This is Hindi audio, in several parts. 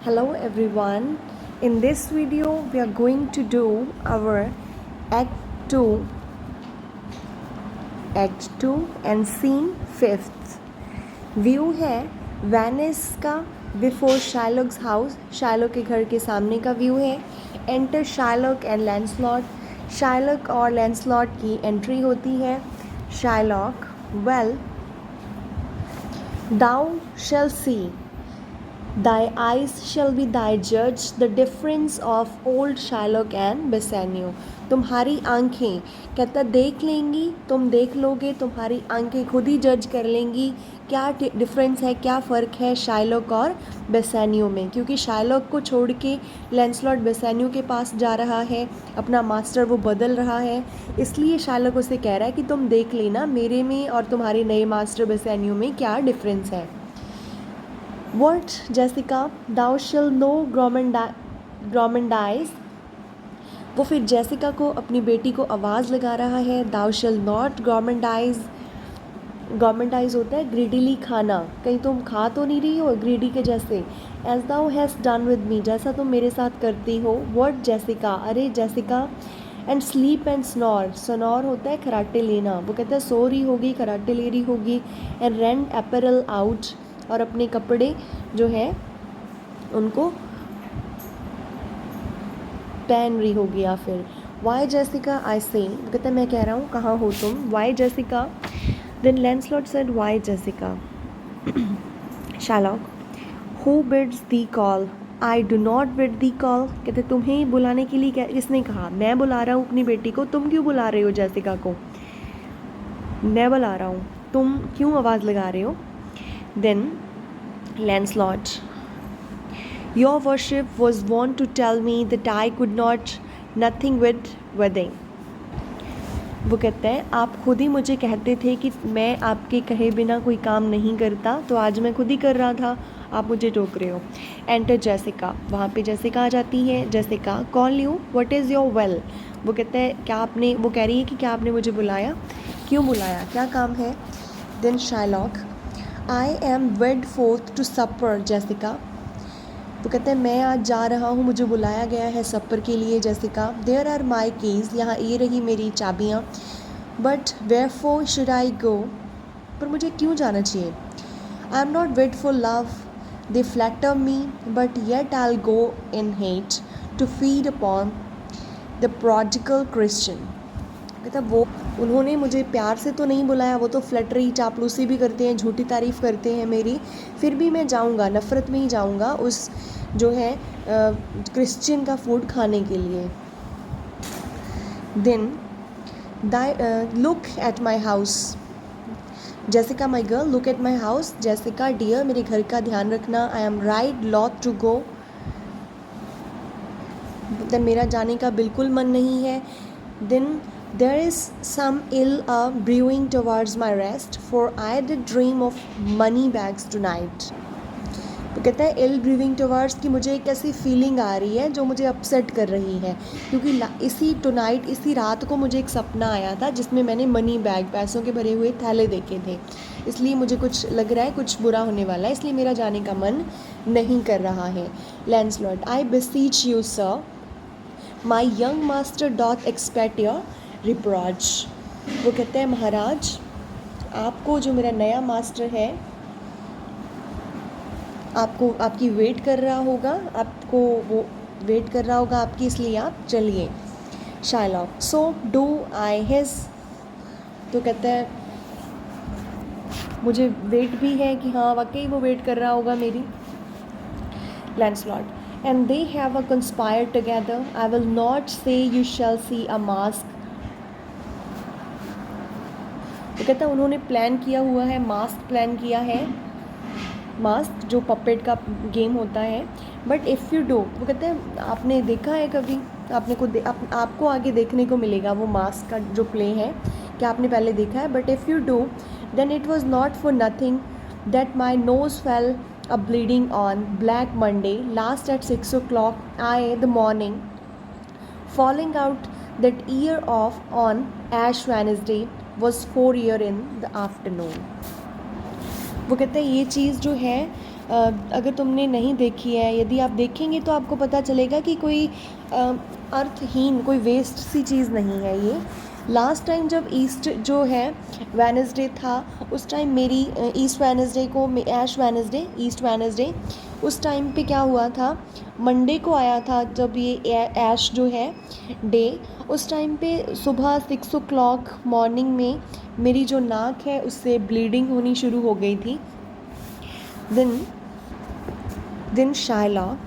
Hello everyone. In this video we are going to do our Act 2 and Scene 5th. View है वेनिस का बिफोर शाइलॉक्स हाउस. शाइलॉक के घर के सामने का व्यू है. Enter Shylock and Launcelot. Shylock और लैंसलॉट की एंट्री होती है. Shylock, well thou shall see, thy eyes shall be thy judge, the difference of old Shylock and Bassanio. तुम्हारी आंखें, कहता देख लेंगी, तुम देख लोगे, तुम्हारी आंखें खुद ही जज कर लेंगी क्या डिफरेंस है, क्या फ़र्क है शाइलॉक और बेसानियो में. क्योंकि शाइलॉक को छोड़ के लैंसलॉट बेसानियो के पास जा रहा है, अपना मास्टर वो बदल रहा है, इसलिए शाइलॉक उसे कह रहा है कि तुम देख लेना मेरे में और तुम्हारे नए मास्टर बेसानियो में क्या डिफरेंस है. What, Jessica? Thou shall know Gromandize. वो फिर जेसिका को, अपनी बेटी को आवाज़ लगा रहा है. Thou shall not Gromandize. Gromandize होता है ग्रीडीली खाना. कहीं तुम खा तो नहीं रही हो ग्रीडी के जैसे. As thou hast done with me, जैसा तुम मेरे साथ करती हो. What, Jessica? अरे Jessica. And sleep and snore. Snore होता है खराटे लेना. वो कहता है सो रही होगी, खराटे ले रही होगी. एंड रेंट अपैरल आउट, और अपने कपड़े जो है उनको पहन रही होगी. या फिर वाई जेसिका आई से, कहता है मैं कह रहा हूँ कहाँ हो तुम. Why Jessica. Then Launcelot said why Jessica. Shylock, who bids the call. I do not bid the call. कहते तुम्हें बुलाने के लिए किसने कहा. मैं बुला रहा हूँ अपनी बेटी को, तुम क्यों बुला रहे हो जेसिका को. मैं बुला रहा हूँ, तुम क्यों आवाज़ लगा रहे हो. Then Lancelot, your worship was wont to tell me that I could not nothing with wedding. वो कहता है आप खुद ही मुझे कहते थे कि मैं आपके कहे बिना कोई काम नहीं करता, तो आज मैं खुद ही कर रहा था, आप मुझे टोक रहे हो. Enter Jessica. वहाँ पे जेसिका आ जाती है. Jessica, call you, what is your well. वो कहता है क्या आपने, वो कह रही है कि क्या आपने मुझे बुलाया, क्यों बुलाया, क्या काम है. Then Shylock, I am wed forth to supper Jessica. तो कहते हैं मैं आज जा रहा हूँ, मुझे बुलाया गया है सपर के लिए Jessica. There are my keys, यहाँ ये रही मेरी चाबियाँ. But wherefore should I go, पर मुझे क्यों जाना चाहिए. I am not wed for love, they flatter me, but yet I go in hate to feed upon the prodigal Christian. कहता वो उन्होंने मुझे प्यार से तो नहीं बुलाया, वो तो फ्लटरी चापलूसी भी करते हैं, झूठी तारीफ़ करते हैं मेरी, फिर भी मैं जाऊंगा, नफ़रत में ही जाऊंगा उस जो है क्रिश्चियन का फूड खाने के लिए. Then look at my house. Jessica my girl, look at my house. Jessica dear, मेरे घर का ध्यान रखना. I am right loath to go, मतलब मेरा जाने का बिल्कुल मन नहीं है. Then there is some ill brewing towards my rest, for I did dream of money bags tonight. तो कहता है ill brewing towards कि मुझे एक ऐसी फीलिंग आ रही है जो मुझे अपसेट कर रही है, क्योंकि इसी टुनाइट, इसी रात को मुझे एक सपना आया था जिसमें मैंने मनी बैग, पैसों के भरे हुए थैले देखे थे, इसलिए मुझे कुछ लग रहा है, कुछ बुरा होने वाला है, इसलिए मेरा जाने का मन नहीं कर रहा है. Lancelot, I beseech you sir, my young master doth expect your reproach. वो कहते हैं महाराज, आपको जो मेरा नया मास्टर है, आपको आपकी वेट कर रहा होगा, आपको वो वेट कर रहा होगा आपकी, इसलिए आप चलिए. Shylock, so do I his. तो कहता है मुझे वेट भी है कि हाँ वाकई वो वेट कर रहा होगा मेरी. Launcelot, and they have a conspire together, I will not say you shall see a masque. तो कहता है उन्होंने प्लान किया हुआ है, मास्क प्लान किया है, मास्क जो पपेट का गेम होता है. बट इफ़ यू डू, वो कहते हैं आपने देखा है कभी, आपको आगे देखने को मिलेगा वो मास्क का जो प्ले है, क्या आपने पहले देखा है. But if you do, then it was not for nothing that my nose fell a bleeding on black Monday last at 6 o'clock i' the morning, falling out that year of on Ash Wednesday was 4 year in the afternoon. वो कहते हैं ये चीज़ जो है अगर तुमने नहीं देखी है, यदि आप देखेंगे तो आपको पता चलेगा कि कोई अर्थहीन, कोई वेस्ट सी चीज़ नहीं है ये। लास्ट टाइम जब ईस्ट जो है वेडनेसडे था, उस टाइम मेरी ईस्ट वेडनेसडे को ऐश वेडनेसडे, ईस्ट वेडनेसडे, उस टाइम पे क्या हुआ था, मंडे को आया था जब ये ऐश जो है डे, उस टाइम पे सुबह 6 o'clock मॉर्निंग में मेरी जो नाक है उससे ब्लीडिंग होनी शुरू हो गई थी। Then Shylock,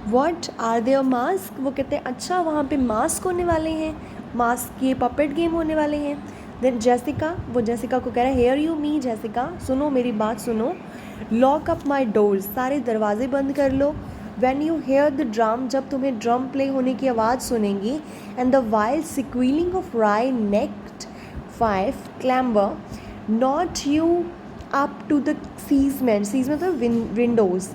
what are there masks, वो कहते हैं अच्छा वहाँ पे मास्क होने वाले हैं, मास्क के पपेट गेम होने वाले हैं। देन जेसिका, वो जेसिका को कह रहा है हेयर यू मी जेसिका, सुनो मेरी बात सुनो, लॉक अप माई डोर्स, सारे दरवाजे बंद कर लो। When you hear the drum, जब तुम्हें ड्रम प्ले होने की आवाज़ सुनेंगी, and the wild squealing of wry necked 5 clamber not you up to the casement, casement तो विंडोज़,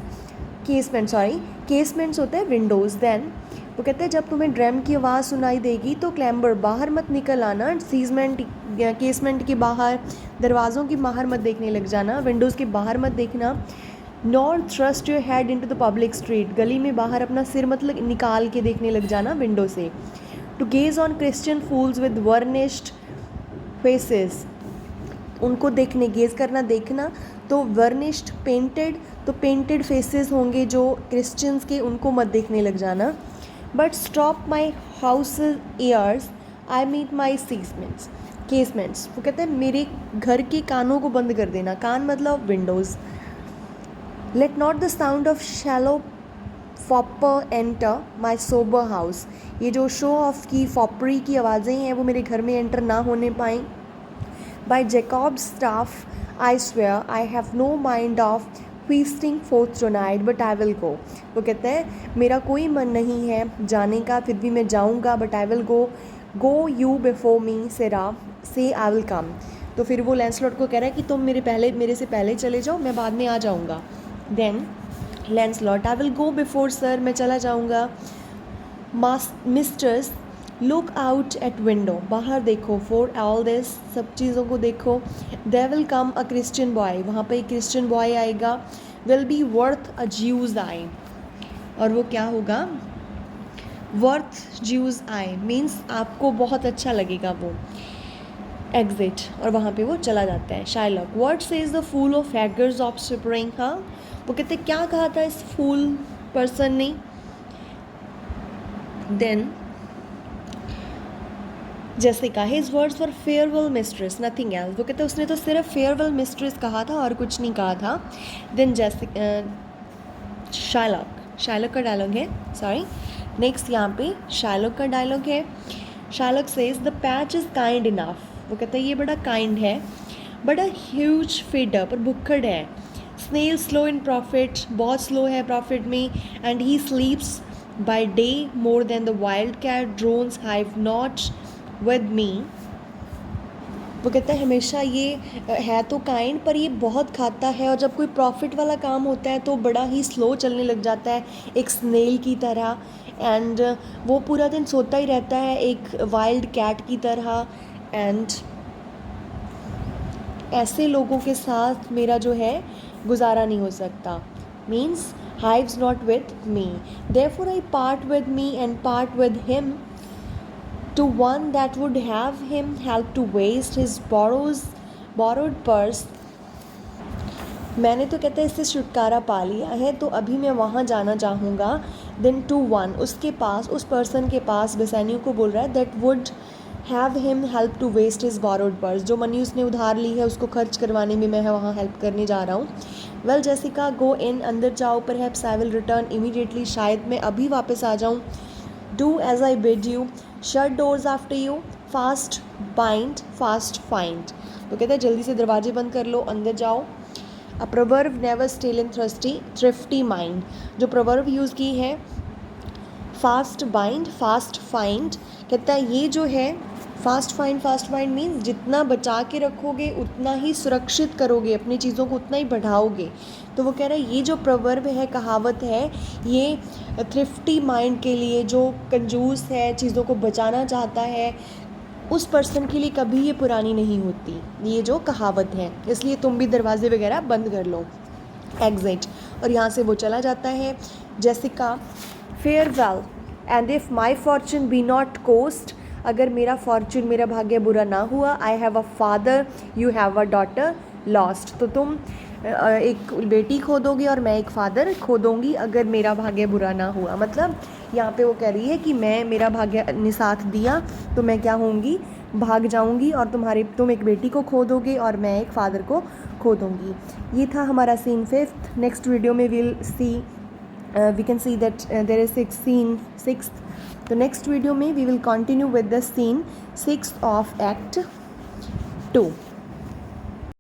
केसमेंट, सॉरी केसमेंट्स होते हैं विंडोज़। देन वो कहते हैं जब तुम्हें ड्रम की आवाज़ सुनाई देगी तो क्लैम्बर, बाहर मत निकल आना, सीजमेंट केसमेंट के बाहर, दरवाज़ों के बाहर मत देखने लग जाना, विंडोज़ के बाहर मत देखना। Nor thrust your head into the public street, गली में बाहर अपना सिर मत निकाल के देखने लग जाना विंडो से। To gaze on Christian fools with varnished faces, उनको देखने, गेज करना देखना, तो वर्निश्ड पेंटेड, तो पेंटेड फेसेस होंगे जो क्रिश्चियंस के, उनको मत देखने लग जाना। But stop my house ears I mean my casements, वो कहते हैं मेरे घर के कानों को बंद कर देना, कान मतलब windows. Let not the sound of shallow foppery enter my sober house, ये जो शो ऑफ की फॉपरी की आवाज़ें हैं वो मेरे घर में एंटर ना होने पाएँ। By Jacob's staff, I swear I have no mind of feasting forth tonight, but I will go. वो कहते हैं मेरा कोई मन नहीं है जाने का, फिर भी मैं जाऊँगा, but I will go. Go you before me, Sarah, say I will come. तो फिर वो लैंसलॉट को कह रहा है कि तुम मेरे से पहले चले जाओ, मैं बाद में आ जाऊँगा। Then Launcelot, I will go before sir, मैं चला जाऊँगा। Mistress, look out at window, बाहर देखो, फॉर ऑल दिस, सब चीज़ों को देखो। There will come a Christian boy, वहाँ पे एक क्रिश्चियन बॉय आएगा। Will be worth a Jewess eye, और वो क्या होगा, वर्थ ज्यूज़ आई मीन्स आपको बहुत अच्छा लगेगा वो। एग्जिट, और वहाँ पे वो चला जाता है। Shylock, what says the fool of Hagar's offspring, हाँ वो कहते क्या कहा था इस फूल पर्सन ने। Then Jessica, his words for farewell mistress nothing else, वो कहते उसने तो सिर्फ फेयरवेल मिस्ट्रेस कहा था और कुछ नहीं कहा था। देन शाइलॉक का डायलॉग है, सॉरी नेक्स्ट यहाँ पे शाइलॉक का डायलॉग है। Shylock says the patch is kind enough, वो कहते हैं ये बड़ा काइंड है, बट अ ह्यूज फीडर, पर भुक्खड़ है। स्नेल स्लो इन प्रॉफिट, बहुत स्लो है प्रॉफिट में, and he sleeps by day more than the wild cat drones hive not with me, वो कहता है हमेशा ये है तो काइंड, पर ये बहुत खाता है, और जब कोई प्रॉफिट वाला काम होता है तो बड़ा ही स्लो चलने लग जाता है, एक स्नेल की तरह, एंड वो पूरा दिन सोता ही रहता है एक वाइल्ड कैट की तरह। एंड ऐसे लोगों के साथ मेरा जो है गुजारा नहीं हो सकता, means hives not with me, therefore I part with me and part with him to one that would have him help to waste his borrowed purse। मैंने तो कहता है इससे छुटकारा पा लिया है, तो अभी मैं वहाँ जाना चाहूँगा। देन टू वन, उसके पास, उस पर्सन के पास, बेसानियो को बोल रहा है, that would have him help to waste his borrowed purse, जो मनी उसने उधार ली है उसको खर्च करवाने में मैं वहाँ हेल्प करने जा रहा हूँ। वेल जेसिका, गो इन, अंदर जाओ, perhaps I will return immediately, शायद मैं अभी वापस आ जाऊँ। Do as I bid you, shut doors after you, fast bind fast find, तो कहते हैं जल्दी से दरवाजे बंद कर लो, अंदर जाओ। अ प्रवर्ब नेवर स्टेल इन थ्रिफ्टी माइंड, जो प्रवर्ब यूज़ की है फास्ट बाइंड फास्ट फाइंड, कहता है ये जो है फास्ट फाइंड मीन्स जितना बचा के रखोगे उतना ही सुरक्षित करोगे, अपनी चीज़ों को उतना ही बढ़ाओगे। तो वो कह रहा है ये जो प्रवर्ब है, कहावत है, ये थ्रिफ्टी माइंड के लिए, जो कंजूस है, चीज़ों को बचाना चाहता है, उस पर्सन के लिए कभी ये पुरानी नहीं होती, ये जो कहावत है। इसलिए तुम भी दरवाजे वगैरह बंद कर लो। एग्जिट, और यहाँ से वो चला जाता है। Jessica, farewell, and if my fortune be not crossed, अगर मेरा फॉर्चून, मेरा भाग्य बुरा ना हुआ, I have a father, you have a daughter, lost, तो तुम एक बेटी खो दोगे और मैं एक फादर खो दूँगी अगर मेरा भाग्य बुरा ना हुआ। मतलब यहाँ पे वो कह रही है कि मेरा भाग्य ने साथ दिया तो मैं क्या होंगी, भाग जाऊँगी, और तुम एक बेटी को खो दोगे और मैं एक फादर को खो दूँगी। ये था हमारा सीन 5th। नेक्स्ट वीडियो में we can see that there is scene 6th। तो नेक्स्ट वीडियो में we will continue with the scene 6th of act 2।